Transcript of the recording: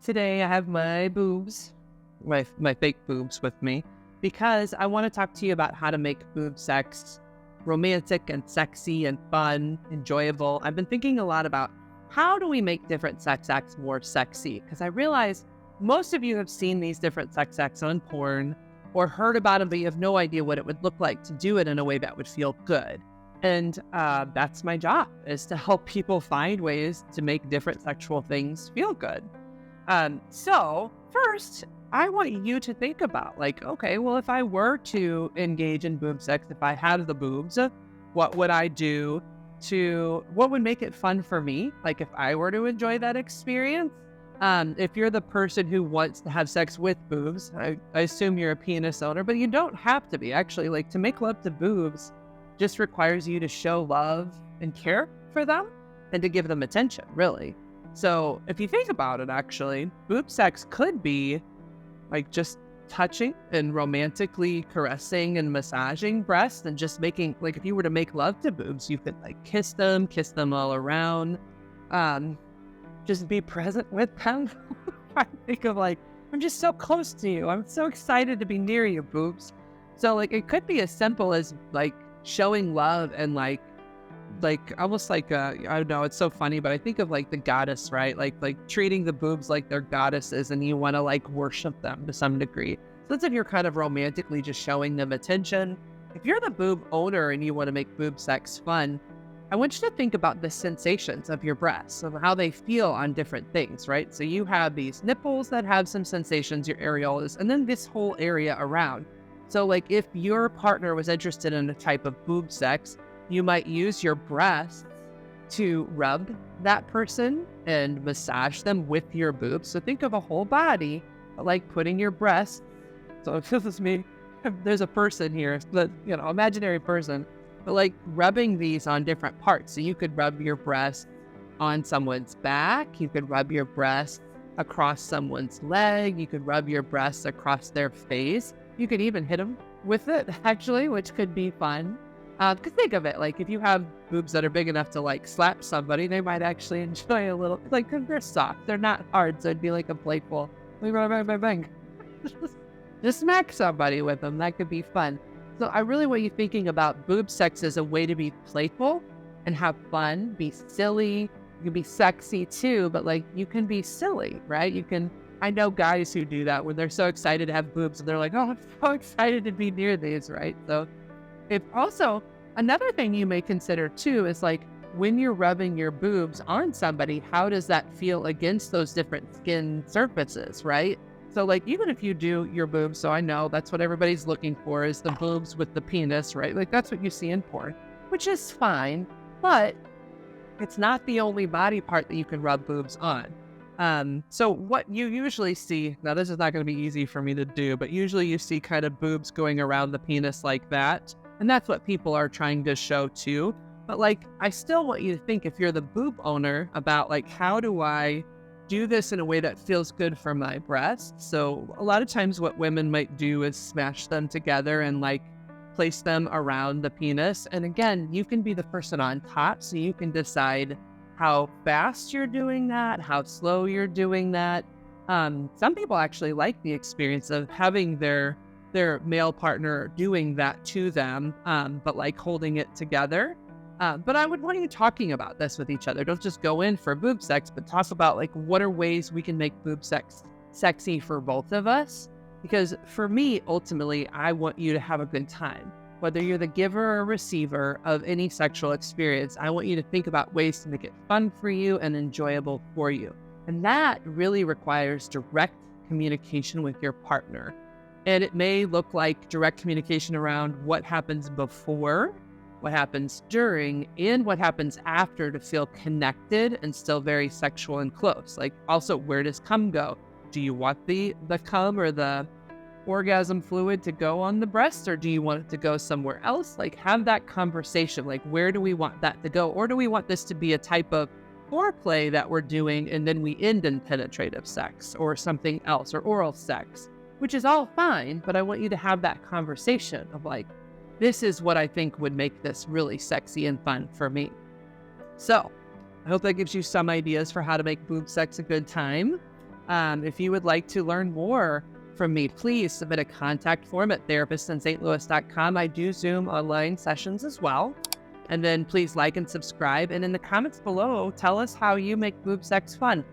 today I have my boobs, my fake boobs with me, because I want to talk to you about how to make boob sex romantic and sexy and fun, enjoyable. I've been thinking a lot about how do we make different sex acts more sexy? Because I realize most of you have seen these different sex acts on porn or heard about them, but you have no idea what it would look like to do it in a way that would feel good. And that's my job, is to help people find ways to make different sexual things feel good. So first, I want you to think about okay, well, if I were to engage in boob sex, if I had the boobs, what would I do what would make it fun for me? Like if I were to enjoy that experience, if you're the person who wants to have sex with boobs, I assume you're a penis owner, but you don't have to be. Actually, to make love to boobs just requires you to show love and care for them and to give them attention, really. So if you think about it, actually, boob sex could be just touching and romantically caressing and massaging breasts and just making, if you were to make love to boobs, you could kiss them all around, just be present with them. I think of I'm just so close to you. I'm so excited to be near you, boobs. So it could be as simple as showing love and almost I don't know, it's so funny, but I think of the goddess, right? Like treating the boobs like they're goddesses and you want to worship them to some degree. So that's if you're kind of romantically just showing them attention. If you're the boob owner and you want to make boob sex fun, I want you to think about the sensations of your breasts, of how they feel on different things, right? So you have these nipples that have some sensations, your areolas, and then this whole area around. So if your partner was interested in a type of boob sex, you might use your breasts to rub that person and massage them with your boobs. So think of a whole body, putting your breasts. So if this is me, there's a person here, but imaginary person, but rubbing these on different parts. So you could rub your breast on someone's back. You could rub your breast across someone's leg. You could rub your breasts across their face. You could even hit them with it, actually, which could be fun. Because think of it, if you have boobs that are big enough to slap somebody, they might actually enjoy a little, because they're soft, they're not hard, so it'd be a playful, bang, bang, bang. Just smack somebody with them. That could be fun. So I really want you thinking about boob sex as a way to be playful and have fun, be silly. You can be sexy too, but you can be silly, right? I know guys who do that when they're so excited to have boobs and they're like, oh, I'm so excited to be near these, right? So if also, another thing you may consider too is when you're rubbing your boobs on somebody, how does that feel against those different skin surfaces, right? So even if you do your boobs, so I know that's what everybody's looking for is the boobs with the penis, right? That's what you see in porn, which is fine, but it's not the only body part that you can rub boobs on. So what you usually see, now this is not going to be easy for me to do, but usually you see kind of boobs going around the penis like that. And that's what people are trying to show too. But I still want you to think, if you're the boob owner, about how do I do this in a way that feels good for my breasts? So a lot of times what women might do is smash them together and place them around the penis. And again, you can be the person on top, so you can decide how fast you're doing that, how slow you're doing that. Some people actually like the experience of having their male partner doing that to them, but holding it together. But I would want you talking about this with each other. Don't just go in for boob sex, but talk about what are ways we can make boob sex sexy for both of us. Because for me, ultimately, I want you to have a good time. Whether you're the giver or receiver of any sexual experience, I want you to think about ways to make it fun for you and enjoyable for you. And that really requires direct communication with your partner. And it may look like direct communication around what happens before, what happens during, and what happens after to feel connected and still very sexual and close. Also, where does cum go? Do you want the cum or the orgasm fluid to go on the breast, or do you want it to go somewhere else? Have that conversation. Where do we want that to go? Or do we want this to be a type of foreplay that we're doing and then we end in penetrative sex or something else, or oral sex? Which is all fine, but I want you to have that conversation of this is what I think would make this really sexy and fun for me. So I hope that gives you some ideas for how to make boob sex a good time. If you would like to learn more from me, please submit a contact form at therapistinstlouis.com. I do Zoom online sessions as well. And then please like and subscribe. And in the comments below, tell us how you make boob sex fun.